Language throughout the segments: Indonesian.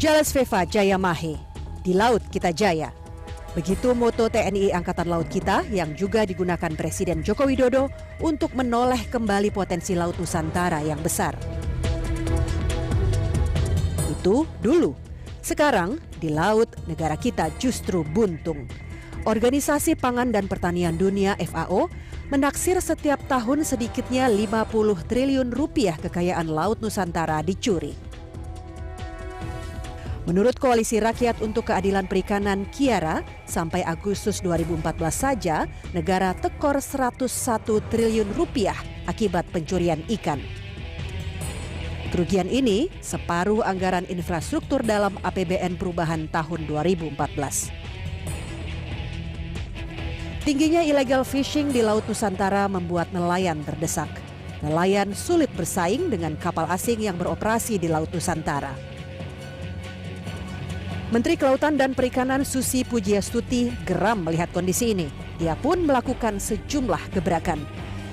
Jales Veva Jaya Mahe, di Laut Kita Jaya. Begitu moto TNI Angkatan Laut kita yang juga digunakan Presiden Joko Widodo untuk menoleh kembali potensi Laut Nusantara yang besar. Itu dulu. Sekarang di laut negara kita justru buntung. Organisasi Pangan dan Pertanian Dunia FAO menaksir setiap tahun sedikitnya 50 triliun rupiah kekayaan Laut Nusantara dicuri. Menurut Koalisi Rakyat untuk Keadilan Perikanan Kiara, sampai Agustus 2014 saja negara tekor 101 triliun rupiah akibat pencurian ikan. Kerugian ini separuh anggaran infrastruktur dalam APBN perubahan tahun 2014. Tingginya illegal fishing di Laut Nusantara membuat nelayan terdesak. Nelayan sulit bersaing dengan kapal asing yang beroperasi di Laut Nusantara. Menteri Kelautan dan Perikanan Susi Pujiastuti geram melihat kondisi ini. Dia pun melakukan sejumlah gebrakan.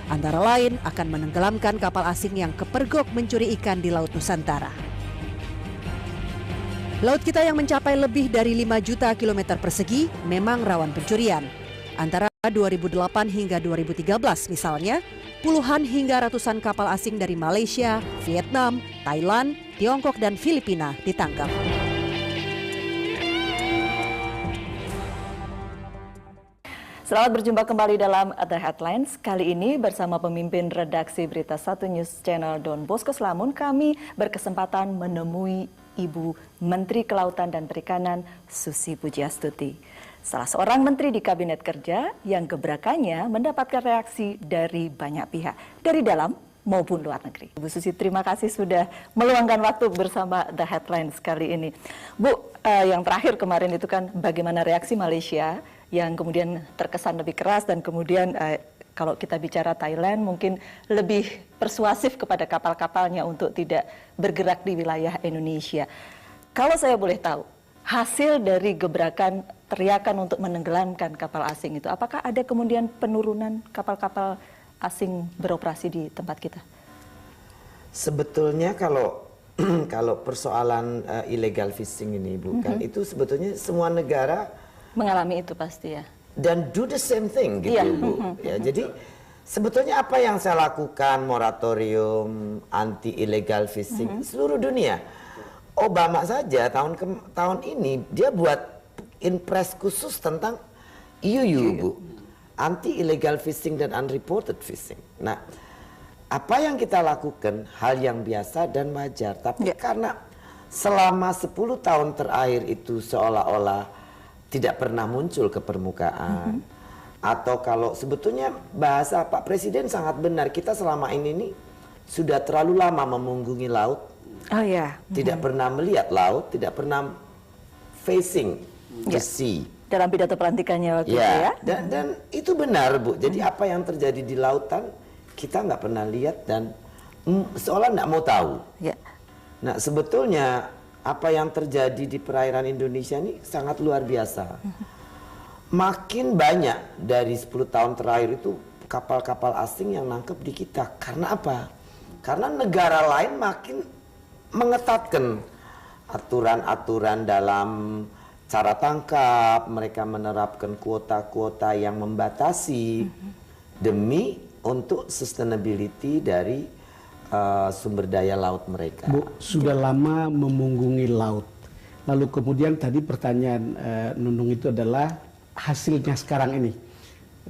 Antara lain akan menenggelamkan kapal asing yang kepergok mencuri ikan di Laut Nusantara. Laut kita yang mencapai lebih dari 5 juta kilometer persegi memang rawan pencurian. Antara 2008 hingga 2013 misalnya, puluhan hingga ratusan kapal asing dari Malaysia, Vietnam, Thailand, Tiongkok, dan Filipina ditangkap. Selamat berjumpa kembali dalam The Headlines. Kali ini bersama pemimpin redaksi Berita 1 News Channel Don Bosco Slamun, kami berkesempatan menemui Ibu Menteri Kelautan dan Perikanan Susi Pujiastuti. Salah seorang menteri di Kabinet Kerja yang gebrakannya mendapatkan reaksi dari banyak pihak, dari dalam maupun luar negeri. Bu Susi, terima kasih sudah meluangkan waktu bersama The Headlines kali ini. Bu, yang terakhir kemarin itu kan bagaimana reaksi Malaysia yang kemudian terkesan lebih keras dan kemudian kalau kita bicara Thailand mungkin lebih persuasif kepada kapal-kapalnya untuk tidak bergerak di wilayah Indonesia. Kalau saya boleh tahu, hasil dari gebrakan teriakan untuk menenggelamkan kapal asing itu, apakah ada kemudian penurunan kapal-kapal asing beroperasi di tempat kita? Sebetulnya kalau persoalan illegal fishing ini, Bu, kan itu sebetulnya semua negara mengalami itu pasti ya. Dan do the same thing gitu, Bu. Ya, jadi sebetulnya apa yang saya lakukan, moratorium anti illegal fishing seluruh dunia. Obama saja tahun ini dia buat impres khusus tentang IUU, Bu. Anti illegal fishing dan unreported fishing. Nah, apa yang kita lakukan hal yang biasa dan wajar, tapi karena selama 10 tahun terakhir itu seolah-olah tidak pernah muncul ke permukaan. Atau kalau sebetulnya bahasa Pak Presiden sangat benar, kita selama ini sudah terlalu lama memunggungi laut. Oh ya. Tidak pernah melihat laut, tidak pernah facing the sea. Dalam pidato pelantikannya waktu itu ya. Dan itu benar, Bu. Jadi apa yang terjadi di lautan kita nggak pernah lihat dan seolah nggak mau tahu. Ya. Nah, sebetulnya apa yang terjadi di perairan Indonesia ini sangat luar biasa. Makin banyak dari 10 tahun terakhir itu kapal-kapal asing yang nangkep di kita. Karena apa? Karena negara lain makin mengetatkan aturan-aturan dalam cara tangkap. Mereka menerapkan kuota-kuota yang membatasi demi untuk sustainability dari sumber daya laut mereka. Bu, sudah lama memunggungi laut. Lalu kemudian tadi pertanyaan Nunung itu adalah hasilnya sekarang ini.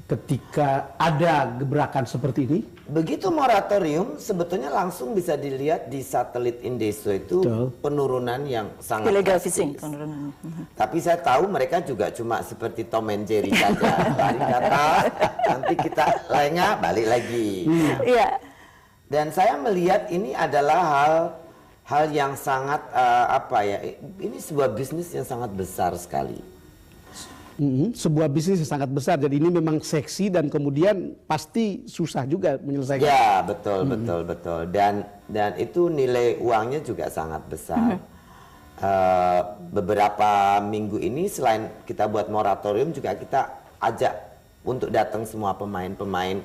Ketika ada gebrakan seperti ini. Begitu moratorium sebetulnya langsung bisa dilihat di satelit Indeso itu. Betul. Penurunan yang sangat illegal drastis. fishing. Penurunan. Tapi saya tahu mereka juga cuma seperti Tom and Jerry saja. Lari ke atas, nanti kita lengah balik lagi. Iya. Dan saya melihat ini adalah hal yang sangat ini sebuah bisnis yang sangat besar sekali. Sebuah bisnis yang sangat besar. Jadi ini memang seksi dan kemudian pasti susah juga menyelesaikan. Ya, betul. Dan itu nilai uangnya juga sangat besar. Beberapa minggu ini selain kita buat moratorium juga kita ajak untuk datang semua pemain-pemain.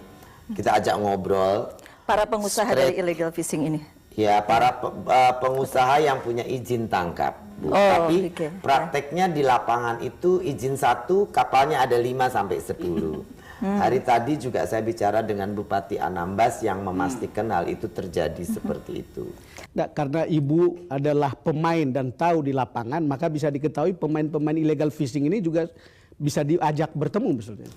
Kita ajak ngobrol. Para pengusaha dari illegal fishing ini? Ya, para pengusaha yang punya izin tangkap. Bu. Oh, Tapi oke. prakteknya di lapangan itu izin 1 kapalnya ada 5 sampai 10. Hari tadi juga saya bicara dengan Bupati Anambas yang memastikan hal itu terjadi seperti itu. Nah, karena Ibu adalah pemain dan tahu di lapangan, maka bisa diketahui pemain-pemain illegal fishing ini juga bisa diajak bertemu misalnya.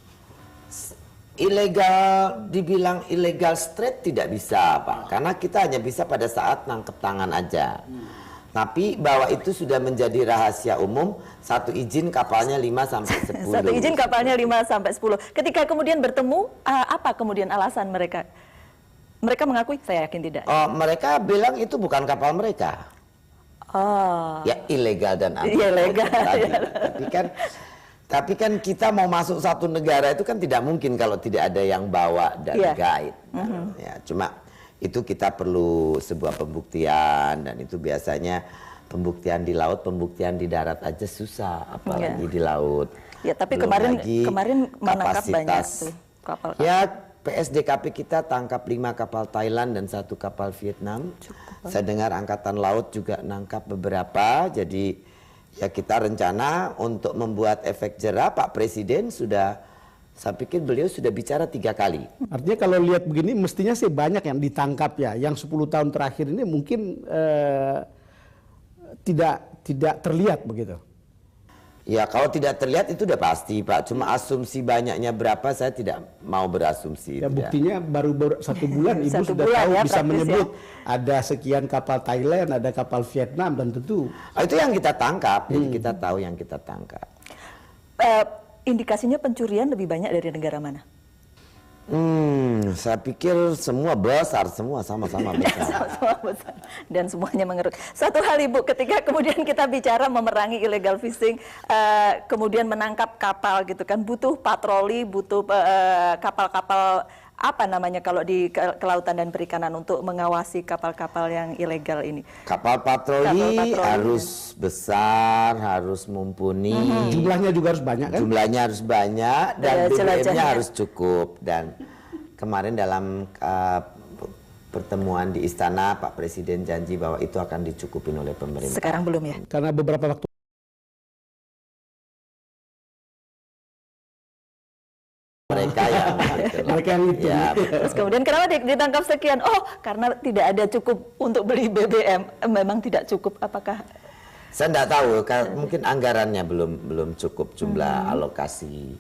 Ilegal, dibilang illegal straight tidak bisa Pak, karena kita hanya bisa pada saat nangkep tangan aja. Tapi bahwa itu sudah menjadi rahasia umum, 1 izin kapalnya 5 sampai 10. 1 izin kapalnya 5 sampai 10. Ketika kemudian bertemu, apa kemudian alasan mereka? Mereka mengakui, saya yakin tidak. Oh, mereka bilang itu bukan kapal mereka. Oh. Ya ilegal dan apa? Ilegal. Tapi kan kita mau masuk satu negara itu kan tidak mungkin kalau tidak ada yang bawa dan guide. Ya, cuma itu kita perlu sebuah pembuktian, dan itu biasanya pembuktian di laut, pembuktian di darat aja susah, apalagi di laut. Ya, tapi Belum kemarin lagi menangkap banyak kapasitas. tuh kapal. Ya, PSDKP kita tangkap 5 kapal Thailand dan 1 kapal Vietnam. Saya dengar Angkatan Laut juga nangkap beberapa. Jadi ya kita rencana untuk membuat efek jerah. Pak Presiden sudah, saya pikir beliau sudah bicara 3 kali. Artinya kalau lihat begini mestinya sih banyak yang ditangkap ya. Yang 10 tahun terakhir ini mungkin tidak terlihat begitu. Ya kalau tidak terlihat itu udah pasti Pak. Cuma asumsi banyaknya berapa saya tidak mau berasumsi. Ya buktinya baru 1 bulan Ibu 1 sudah bulan tahu ya, bisa praktis menyebut ada sekian kapal Thailand, ada kapal Vietnam, dan tentu Itu yang kita tangkap. Jadi kita tahu yang kita tangkap. Indikasinya pencurian lebih banyak dari negara mana? Saya pikir semua besar, semua sama-sama besar. Sama-sama besar. Dan semuanya mengeruk. Satu hal Ibu, ketika kemudian kita bicara memerangi illegal fishing, kemudian menangkap kapal gitu kan, butuh patroli, butuh kapal-kapal apa namanya kalau di kelautan dan perikanan untuk mengawasi kapal-kapal yang ilegal ini. Kapal patroli harus besar, harus mumpuni. jumlahnya juga harus banyak kan? Jumlahnya harus banyak dan Ya, BBM-nya jelajahnya. harus cukup. Dan kemarin dalam pertemuan di istana Pak Presiden janji bahwa itu akan dicukupin oleh pemerintah. Sekarang belum ya? Karena beberapa waktu Mereka yang mereka yang itu. ya, Terus kemudian kenapa ditangkap sekian? Oh, karena tidak ada cukup untuk beli BBM. Memang tidak cukup. Apakah? saya tidak tahu, mungkin anggarannya belum cukup, jumlah alokasi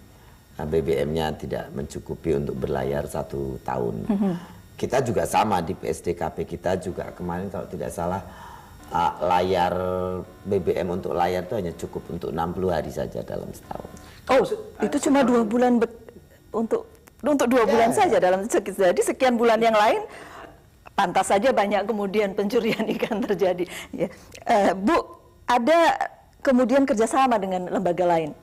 BBM-nya tidak mencukupi untuk berlayar 1 tahun. Kita juga sama di PSDKP kita juga kemarin kalau tidak salah layar BBM untuk layar itu hanya cukup untuk 60 hari saja dalam setahun. Oh, itu cuma 2 bulan untuk 2 bulan saja dalam jadi sekian bulan yang lain pantas saja banyak kemudian pencurian ikan terjadi. Ya. Bu, ada kemudian kerjasama dengan lembaga lain,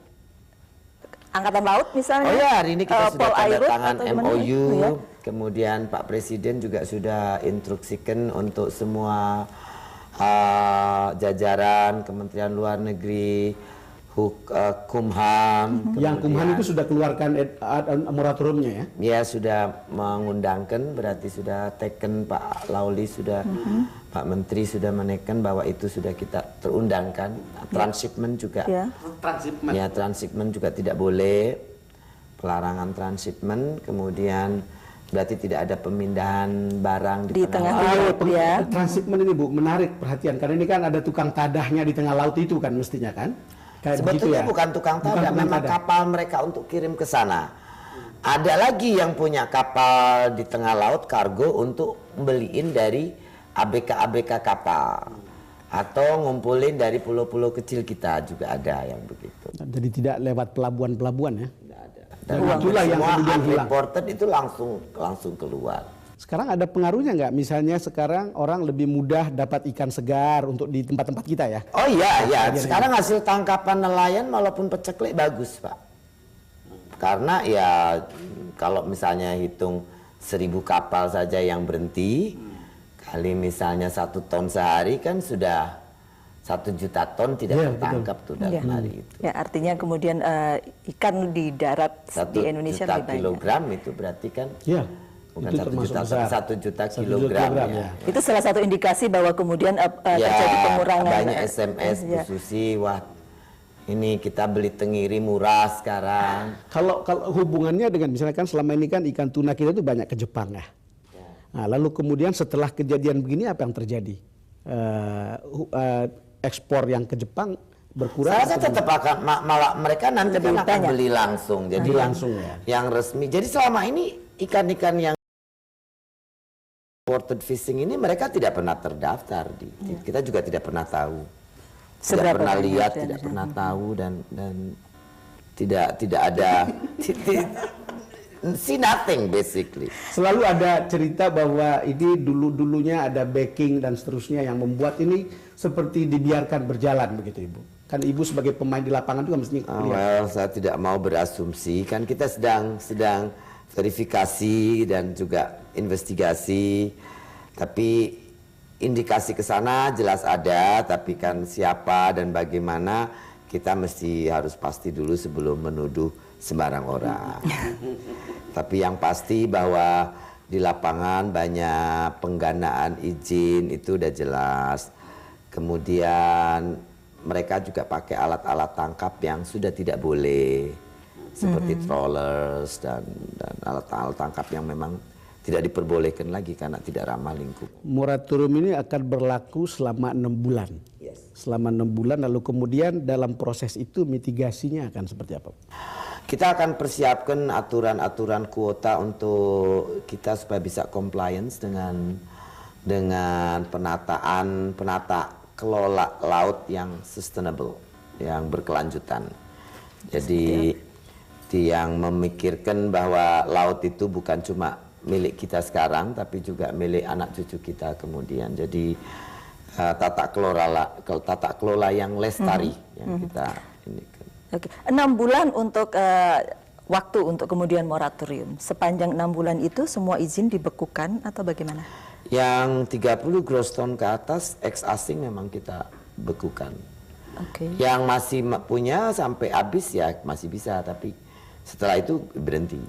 Angkatan Laut misalnya. Oh ya, hari ini kita sudah tanda Polairut tangan atau gimana? MOU. Ya. Kemudian Pak Presiden juga sudah instruksikan untuk semua jajaran Kementerian Luar Negeri, Kumham. Yang Kumham itu sudah keluarkan moratoriumnya ya? Ya sudah mengundangkan, berarti sudah taken, Pak Lauli sudah, Pak Menteri sudah menekan bahwa itu sudah kita terundangkan. Transshipment juga. Ya. Ya, transshipment juga tidak boleh, pelarangan transshipment, kemudian berarti tidak ada pemindahan barang Di tengah laut ya. Transshipment ini Bu, menarik perhatian karena ini kan ada tukang tadahnya di tengah laut itu kan mestinya kan? Kayak Sebetulnya begitu ya? bukan tukang Bukan tadah, tukang memang tadah. kapal mereka untuk kirim ke sana. Ada lagi yang punya kapal di tengah laut kargo untuk beliin dari ABK-ABK kapal. Atau ngumpulin dari pulau-pulau kecil kita juga ada yang begitu. Jadi tidak lewat pelabuhan-pelabuhan ya? Tidak ada. Dan Dan itulah yang semua kemudian hilang. unreported itu langsung keluar. Sekarang ada pengaruhnya nggak? Misalnya sekarang orang lebih mudah dapat ikan segar untuk di tempat-tempat kita ya? Oh iya, ya. Sekarang hasil tangkapan nelayan walaupun peceklik bagus, Pak. Karena ya kalau misalnya hitung 1000 kapal saja yang berhenti, kali misalnya 1 ton sehari kan sudah 1 juta ton tidak Iya, tertangkap tuh dalam hari itu. Ya, artinya kemudian ikan di darat 1 di Indonesia juta lebih banyak. kilogram itu berarti kan Iya. bukan Itu 1 termasuk juta, besar. 1 juta 1 juta kilogram kilogram, ya. ya. Itu salah satu indikasi bahwa kemudian terjadi pengurangan. Banyak SMS Bu Susi, wah ini kita beli tenggiri murah sekarang. Kalau hubungannya dengan misalnya kan selama ini kan ikan tuna kita itu banyak ke Jepang ya. Nah, lalu kemudian setelah kejadian begini apa yang terjadi? Ekspor yang ke Jepang berkurang. Saya rasa tetap akan malah mereka nanti Lebih kan akan banyak. beli langsung. Jadi Beli langsung ya. Yang resmi. Jadi selama ini ikan-ikan yang imported fishing ini mereka tidak pernah terdaftar kita juga tidak pernah tahu. Tidak Seberapa pernah banyak lihat, dan- tidak pernah tahu dan tidak ada see nothing basically. Selalu ada cerita bahwa ini dulunya ada backing dan seterusnya yang membuat ini seperti dibiarkan berjalan begitu Ibu. Kan Ibu sebagai pemain di lapangan juga mestinya lihat. Well, saya tidak mau berasumsi. Kan kita sedang verifikasi dan juga investigasi. Tapi indikasi ke sana jelas ada, tapi kan siapa dan bagaimana kita mesti harus pasti dulu sebelum menuduh sembarang orang. Tapi yang pasti bahwa di lapangan banyak pengganaan izin itu udah jelas. Kemudian mereka juga pakai alat-alat tangkap yang sudah tidak boleh, seperti trawlers dan alat-alat tangkap yang memang tidak diperbolehkan lagi karena tidak ramah lingkungan. Moratorium ini akan berlaku selama 6 bulan. Selama 6 bulan lalu kemudian dalam proses itu mitigasinya akan seperti apa? Kita akan persiapkan aturan-aturan kuota untuk kita supaya bisa compliance dengan penata kelola laut yang sustainable, yang berkelanjutan. Jadi yang memikirkan bahwa laut itu bukan cuma milik kita sekarang tapi juga milik anak cucu kita kemudian. Jadi tata kelola yang lestari yang kita ini. Oke. 6 bulan untuk waktu untuk kemudian moratorium. Sepanjang 6 bulan itu semua izin dibekukan atau bagaimana? Yang 30 gross ton ke atas ex asing memang kita bekukan. Oke. Yang masih punya sampai habis ya masih bisa, tapi setelah itu berhenti.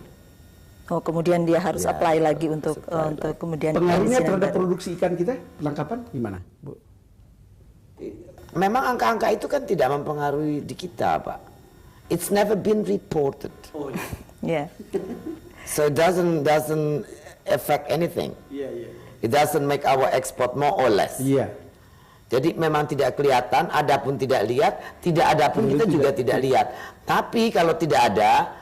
Oh, kemudian dia harus Ya, apply lagi untuk apply lagi. kemudian Pengaruhnya perizinan terhadap baru. produksi ikan kita, penangkapan gimana, Bu? Memang angka-angka itu kan tidak mempengaruhi di kita, Pak. It's never been reported. Ya. So it doesn't affect anything. It doesn't make our export more or less. Iya. Jadi memang tidak kelihatan, ada pun tidak lihat, tidak ada pun kita juga tidak lihat. Tapi kalau tidak ada,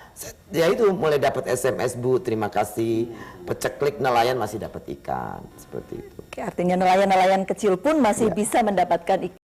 ya itu mulai dapat SMS, Bu, terima kasih, peceklik nelayan masih dapat ikan, seperti itu. Oke, artinya nelayan-nelayan kecil pun masih bisa mendapatkan ikan